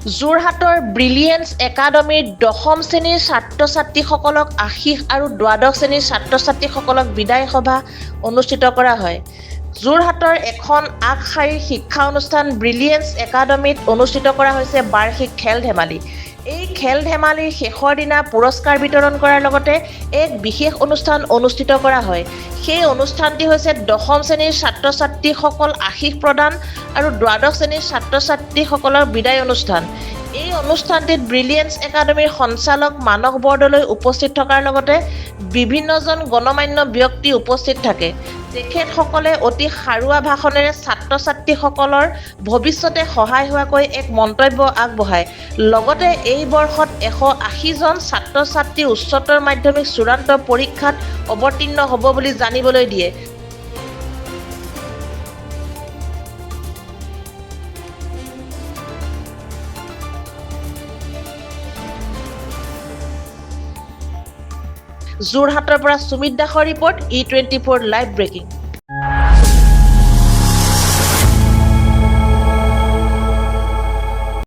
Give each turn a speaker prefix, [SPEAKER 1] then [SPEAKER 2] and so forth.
[SPEAKER 1] যোৰহাটৰ ব্ৰিলিয়েন্স একাডেমীৰ ১০ম শ্ৰেণীৰ ছাত্ৰ-ছাত্ৰীসকলক আশীষ আৰু দ্বাদশ শ্ৰেণীৰ ছাত্ৰ-ছাত্ৰীসকলক বিদায় সভা অনুষ্ঠিত কৰা হয়। যোৰহাটৰ এখন আগশাৰীৰ শিক্ষা অনুষ্ঠান ব্ৰিলিয়েন্স একাডেমীত অনুষ্ঠিত কৰা হৈছে বাৰ্ষিক খেল-ধেমালি। এই খেল-ধেমালিৰ শেষৰ দিনা পুৰস্কাৰ বিতৰণ কৰাৰ লগতে এক বিশেষ অনুষ্ঠান অনুষ্ঠিত কৰা হয়। সেই অনুষ্ঠানটি হৈছে ১০ম শ্ৰেণীৰ ছাত্ৰ-ছাত্ৰীসকল আশীষ প্ৰদান আৰু দ্বাদশ শ্ৰেণীৰ ছাত্ৰ-ছাত্ৰীসকলৰ বিদায় অনুষ্ঠান। এই অনুষ্ঠানটিত ব্ৰিলিয়েন্স একাডেমীৰ সঞ্চালক মানস বৰদলৈ উপস্থিত থকাৰ লগতে বিভিন্নজন গণমান্য ব্যক্তি উপস্থিত থাকে। তেখেতসকলে অতি সাৰুৱা ভাষণেৰে ছাত্ৰ-ছাত্ৰীসকলৰ ভৱিষ্যতে সহায় হোৱাকৈ এক মন্তব্য আগবঢ়ায়। লগতে এই বৰ্ষত ১৮০ জন ছাত্ৰ-ছাত্ৰী উচ্চতৰ মাধ্যমিক চূড়ান্ত পৰীক্ষাত অৱতীৰ্ণ হ'ব বুলি জানিবলৈ দিয়ে। যোৰহাটৰ পৰা সুমিত দাসৰ ৰিপৰ্ট, E24 লাইভ ব্ৰেকিং।